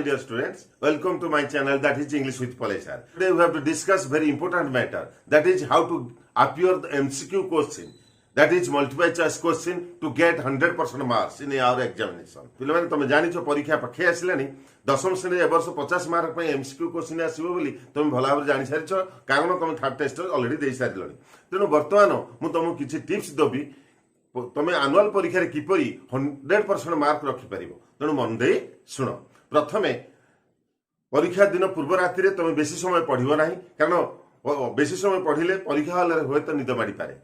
dear students. Welcome to my channel, that is English with Palay sir. Today we have to discuss very important matter, that is how to appear the MCQ question, that is multiple choice question to get 100% marks in our examination. पिलेमाने तमे जानिछो परीक्षा पखे आसिलानी दशम श्रेणी ए वर्ष 50 mark पई MCQ question आसीबो बोली तमे भला भाबरे जानि सारिछो कारण तमे थर्ड टेस्ट ऑलरेडी देई सारिलनी तेनु वर्तमान मु तमु किछि टिप्स देबी तमे एनुअल परीक्षा रे किपरि 100% मार्क रखि परिबो तेनु मन देई सुनो प्रथमे परीक्षा दिन पूर्व राति रे तमे बेसी समय पढिबो नाही कारण बेसी समय पढिले परीक्षा हल रे होय त निद माडी पारे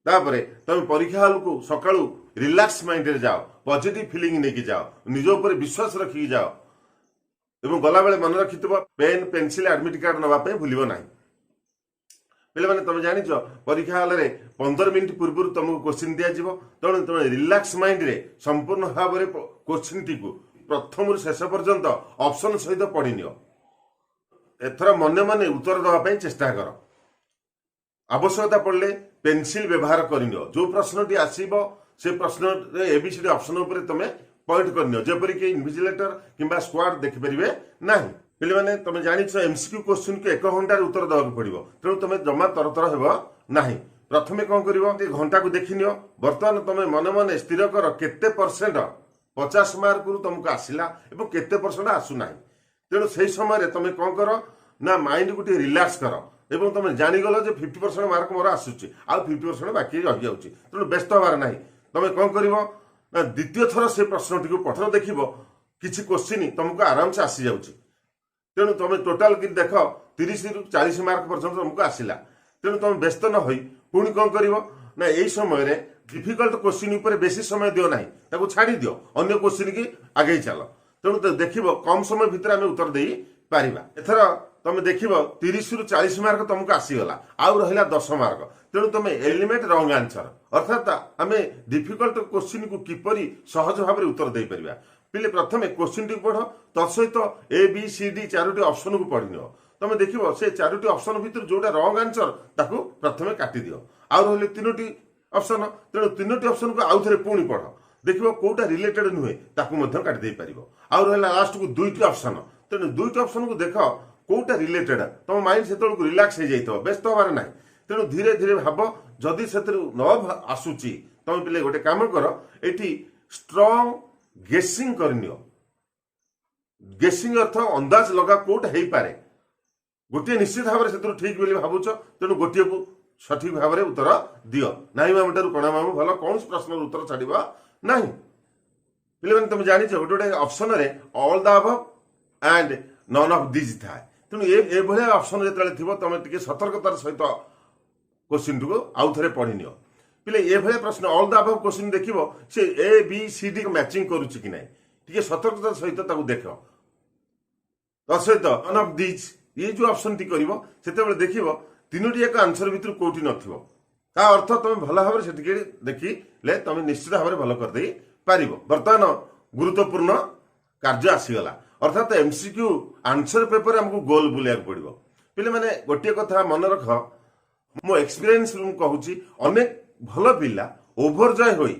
तापरे तुम परीक्षा हल को सकाळू रिलैक्स माइंड रे जाओ पॉजिटिव फीलिंग नेकी जाओ निज ऊपर विश्वास रखी जाओ एवं गला बेले मन रखितबो पेन पेंसिल एडमिट कार्ड नवा पे भूलिबो नाही पहले माने तुम जानिछ परीक्षा हल रे 15 मिनिट पूर्व तुमको क्वेश्चन दिया जिवो तण तुम रिलैक्स माइंड रे संपूर्ण भाव रे क्वेश्चन टी को प्रथम रु शेष पर्यंत ऑप्शन सहित पढि नियो एथरा मने मने उत्तर दवा पे चेष्टा करो आवश्यकता पड़ले पेंसिल व्यवहार करनियो जो प्रश्नटी आसीबो से प्रश्न रे एबीसीडी ऑप्शन ऊपर तमे पॉइंट करनियो जेपरि कि इन्विजिलेटर किबा स्क्वाड देखि परिबे नाही पहिले माने तमे जानिछो एमसीक्यू क्वेश्चन के 1 घंटा रे उत्तर दବାକୁ पड़िबो तेणु तमे जमा तरतर हेबो नाही प्रथमे कोन करिवो कि घंटा को देखिनियो वर्तमान तमे मने मने स्थिर कर केते परसेंट 50 मार्क रु तुमको आसिला एवं केते परसेंट आसु नाही तेणु सेही समय रे तमे कोन करो ना माइंड को रिलैक्स करो एवं तुम जानीगल जे 50% मार्क मोर आसुची आ 50% बाकी रही जाउची तेणु व्यस्त हबार नाही तुम कौन कर द्वितीय थर से प्रश्न टी पठन देखिबो किछि क्वेश्चन तुमको आराम से आसी जाउची तेणु तुम टोटाल कि देख 30 रु 40 मार्क पर्यंत तुमको आसिला तेणु तुम व्यस्त न होई पुणी कौन कर ना यही समय रे डिफिकल्ट क्वेश्चन ऊपर बेसी समय दियो नाही ताको छाड़ी दियो अन्य क्वेश्चन की आगे चलो तेणु देखिबो कम समय भितर आमे उत्तर देई पारिबा एथरा तुम देख 30 रु 40 मार्क तुमको आसीगला आउ रहिला 10 मार्क तेणु तुम एलिमेंट रंग आंसर अर्थात आम डिफिकल्ट क्वेश्चन को किपरि सहज भाव उत्तर दे परिबा पिले प्रथमे क्वेश्चन टी पढ़ तत्सहित ए बी सी डी चारोटी ऑप्शन को पढ़ नियो तुम देखिबो से चारोटी ऑप्शन भितर जोटा रंग आंसर ताको प्रथमे काटी दियो आउ रहिले तीनोटी ऑप्शन तेणु तीनोटी ऑप्शन को आउ थरे पुणी पढ़ देखिबो कोटा रिलेटेड नुहे ताको मध्य काटी दे परिबो आउ रहिला लास्ट को दुईटी ऑप्शन तेणु दुईटी ऑप्शन को देख कोटा रिलेटेड तुम माइंड से रिलैक्स हो जाइए व्यस्त हबार ना तेणु धीरे धीरे भाव जदि से न आसूची तुम पिले गोटे काम कर एटी स्ट्रॉन्ग गेसिंग करनियो गेसिंग अर्थ अंदाज लगा कोटा हो पारे गोटे निश्चित भाव से ठीक बोली भावुच तेणु गोटे को सठिक भाव में उत्तर दियो नाई मामू कणा मामू भल कौन प्रश्न उत्तर छाड़ा ना पे तुम जानिच गोटे गोटे ऑप्शन रे all the above and none of this थाए तेणु ये भाया ऑप्शन जो थी तुम टे सतर्कतार सहित क्वेश्चन को आउ थे पढ़ी नियो पिले ये भाया प्रश्न ऑल द अबव क्वेश्चन देख से A B C D matching करुच्ची कि ना टे सतर्कतार सहित देख तसहित नन ऑफ दिस ये जो ऑप्शन टी कर देख तीनोटी एक आंसर भितर कौटी नथिबो ता अर्थ तुम भल भाव से देखिले तुम निश्चित भाव भल करदे पार बर्तमान गुरुत्वपूर्ण कार्य आसीगला अर्थात एमसीक्यू आंसर पेपर हमको गोल बुलिया पड़ो पे मैंने गोटे कथा मन रख मो एक्सपीरियंस कहूँ अनेक भल पिला ओभरजय होई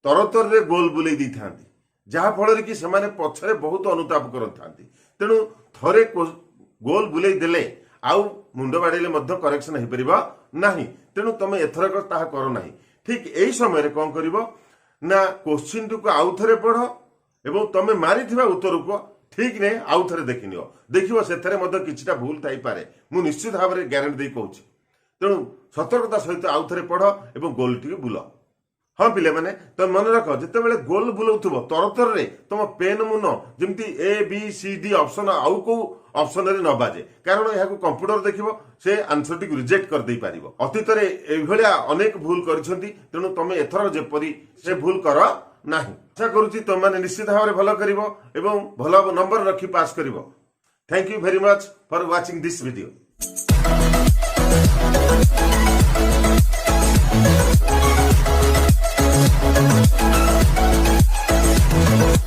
तरतर रे गोल बुले दी थांती जहा फल कि से पछरे बहुत अनुताप करथांती तेणु थरे गोल बुले देले आउ मुंड बाड़े करेक्शन हो पार ना तेणु तुम एथरक ताहा कर ना ठीक यही समय कौन कर ना क्वेश्चन टी आउ थे पढ़ एवं तुम मारी उत्तर को ठीक नहीं आउ थे देख नियो देखियो सेथरे मध्य किछिटा भूल थाई पारे मु निश्चित भाव में ग्यारंटी दे कहूँ तेणु सतर्कता सहित आउ थे पढ़ एवं गोल टी बुल हाँ पिले माने तुम मन रख जिते गोल बुलाउथबो तरतर रे तुम पेन मुन जमती A B C D option आउ को ऑप्शन रे न बाजे कारण यह कंप्यूटर देखिबो से आंसर टी रिजेक्ट कर दे पारिबो अतीत रे एभलिया अनेक भूल करिसंती तेणु तुम एथर जेपरी से भूल कर नाही आशा करूची तुम माने निश्चित भाव में भल करिवो एवं भल नंबर रखी पास करिवो thank you very much for watching this video.